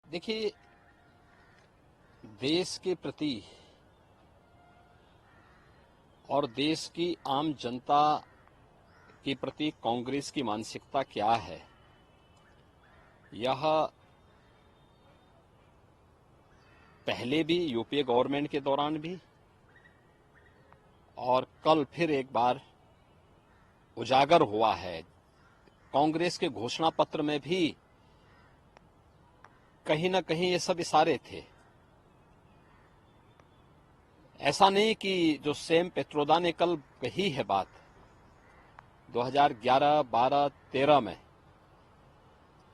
देखिए, देश के प्रति और देश की आम जनता के प्रति कांग्रेस की मानसिकता क्या है, यह पहले भी यूपीए गवर्नमेंट के दौरान भी और कल फिर एक बार उजागर हुआ है। कांग्रेस के घोषणा पत्र में भी कहीं न कहीं ये सब इशारे थे। ऐसा नहीं कि जो सैम पेत्रोदा ने कल कही है बात 2011, 12, 13 में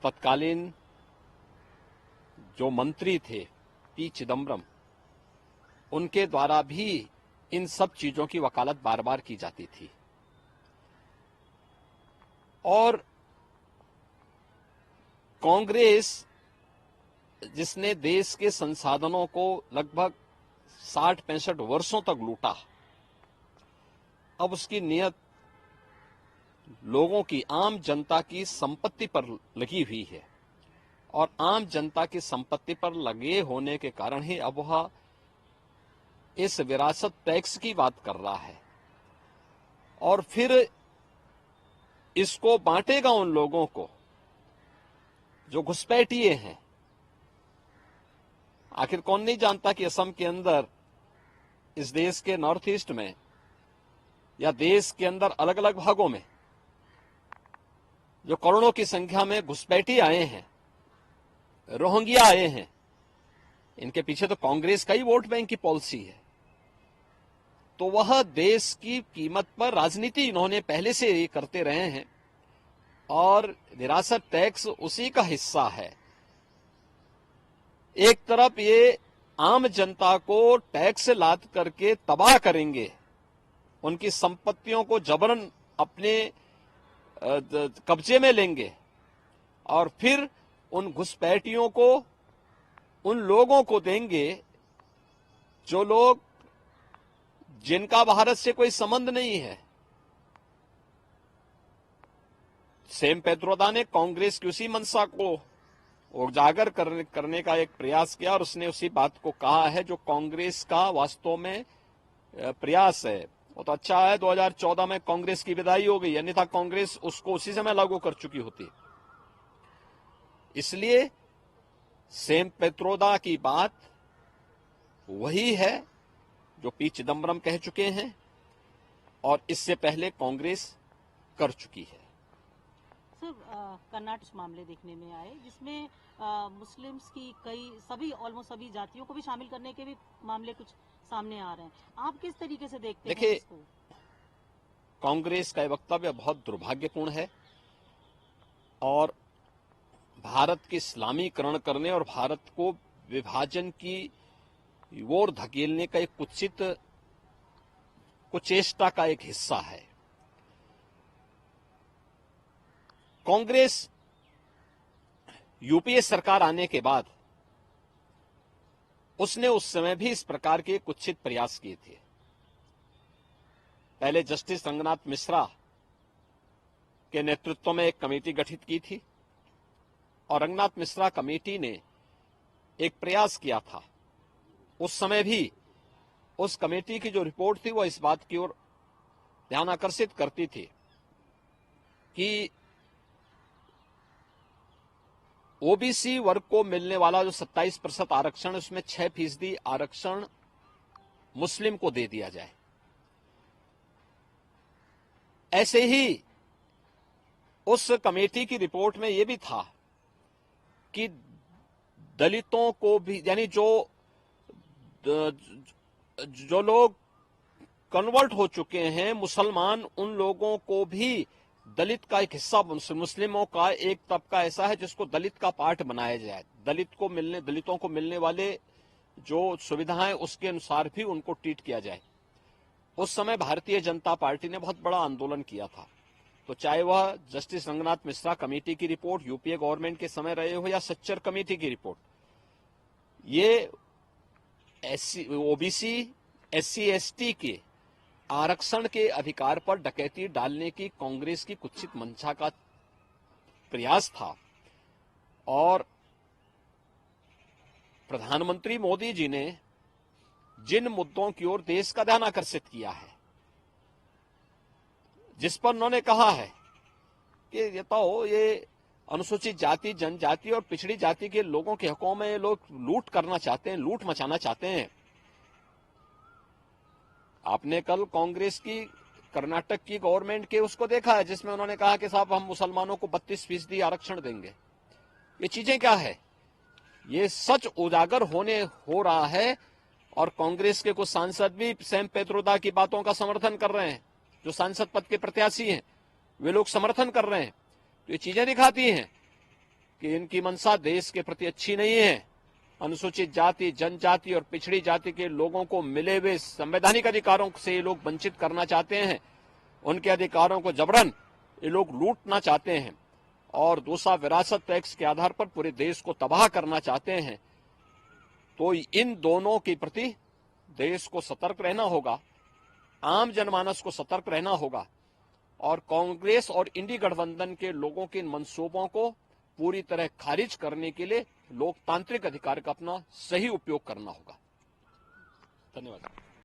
तत्कालीन जो मंत्री थे पी चिदम्बरम, उनके द्वारा भी इन सब चीजों की वकालत बार बार की जाती थी। और कांग्रेस जिसने देश के संसाधनों को लगभग 60-65 वर्षों तक लूटा, अब उसकी नियत लोगों की, आम जनता की संपत्ति पर लगी हुई है और आम जनता की संपत्ति पर लगे होने के कारण ही अब वह इस विरासत टैक्स की बात कर रहा है और फिर इसको बांटेगा उन लोगों को जो घुसपैठिए हैं। आखिर कौन नहीं जानता कि असम के अंदर, इस देश के नॉर्थ ईस्ट में या देश के अंदर अलग अलग भागों में जो करोड़ों की संख्या में घुसपैठी आए हैं, रोहिंग्या आए हैं, इनके पीछे तो कांग्रेस का ही वोट बैंक की पॉलिसी है। तो वह देश की कीमत पर राजनीति इन्होंने पहले से ही करते रहे हैं और विरासत टैक्स उसी का हिस्सा है। एक तरफ ये आम जनता को टैक्स लाद करके तबाह करेंगे, उनकी संपत्तियों को जबरन अपने कब्जे में लेंगे और फिर उन घुसपैठियों को, उन लोगों को देंगे जो लोग, जिनका भारत से कोई संबंध नहीं है। सैम पेत्रोदा ने कांग्रेस की उसी मंशा को उजागर करने का एक प्रयास किया और उसने उसी बात को कहा है जो कांग्रेस का वास्तव में प्रयास है। वो तो अच्छा है 2014 में कांग्रेस की विदाई हो गई, अन्यथा कांग्रेस उसको उसी समय लागू कर चुकी होती। इसलिए सैम पेत्रोदा की बात वही है जो पी चिदम्बरम कह चुके हैं और इससे पहले कांग्रेस कर चुकी है। सर, कर्नाटक मामले देखने में आए जिसमें मुस्लिम्स की ऑलमोस्ट सभी जातियों को भी शामिल करने के भी मामले कुछ सामने आ रहे हैं। आप किस तरीके से देखते हैं इसको? कांग्रेस का वक्तव्य बहुत दुर्भाग्यपूर्ण है और भारत के इस्लामीकरण करने और भारत को विभाजन की ओर धकेलने का एक कुचेष्टा का एक हिस्सा है। कांग्रेस यूपीए सरकार आने के बाद उसने उस समय भी इस प्रकार के कुत्सित प्रयास किए थे। पहले जस्टिस रंगनाथ मिश्रा के नेतृत्व में एक कमेटी गठित की थी और रंगनाथ मिश्रा कमेटी ने एक प्रयास किया था। उस समय भी उस कमेटी की जो रिपोर्ट थी वह इस बात की ओर ध्यान आकर्षित करती थी कि ओबीसी वर्ग को मिलने वाला जो 27% आरक्षण, उसमें 6% आरक्षण मुस्लिम को दे दिया जाए। ऐसे ही उस कमेटी की रिपोर्ट में यह भी था कि दलितों को भी, यानी जो लोग कन्वर्ट हो चुके हैं मुसलमान, उन लोगों को भी दलित का एक हिस्सा, मुस्लिमों का एक तबका ऐसा है जिसको दलित का पार्ट बनाया जाए। दलितों को मिलने वाले जो सुविधाएं उसके अनुसार भी उनको ट्रीट किया जाए। उस समय भारतीय जनता पार्टी ने बहुत बड़ा आंदोलन किया था। तो चाहे वह जस्टिस रंगनाथ मिश्रा कमेटी की रिपोर्ट यूपीए गवर्नमेंट के समय रहे हो या सच्चर कमेटी की रिपोर्ट, ये ओबीसी, एससी, एसटी के आरक्षण के अधिकार पर डकैती डालने की कांग्रेस की कुत्सित मंशा का प्रयास था। और प्रधानमंत्री मोदी जी ने जिन मुद्दों की ओर देश का ध्यान आकर्षित किया है, जिस पर उन्होंने कहा है कि ये अनुसूचित जाति, जनजाति और पिछड़ी जाति के लोगों के हकों में ये लोग लूट करना चाहते हैं, लूट मचाना चाहते हैं। आपने कल कांग्रेस की कर्नाटक की गवर्नमेंट के उसको देखा है, जिसमें उन्होंने कहा कि साहब हम मुसलमानों को 32% आरक्षण देंगे। ये चीजें क्या है? ये सच उजागर हो रहा है और कांग्रेस के कुछ सांसद भी सैम पेत्रोदा की बातों का समर्थन कर रहे हैं। जो सांसद पद के प्रत्याशी हैं वे लोग समर्थन कर रहे हैं। तो ये चीजें दिखाती हैं कि इनकी मंशा देश के प्रति अच्छी नहीं है। अनुसूचित जाति, जनजाति और पिछड़ी जाति के लोगों को मिले हुए संवैधानिक अधिकारों से ये लोग वंचित करना चाहते हैं। उनके अधिकारों को जबरन ये लोग लूटना चाहते हैं और दूसरा विरासत टैक्स के आधार पर पूरे देश को तबाह करना चाहते हैं। तो इन दोनों के प्रति देश को सतर्क रहना होगा, आम जनमानस को सतर्क रहना होगा और कांग्रेस और इंडी गठबंधन के लोगों के इन मंसूबों को पूरी तरह खारिज करने के लिए लोकतांत्रिक अधिकार का अपना सही उपयोग करना होगा। धन्यवाद।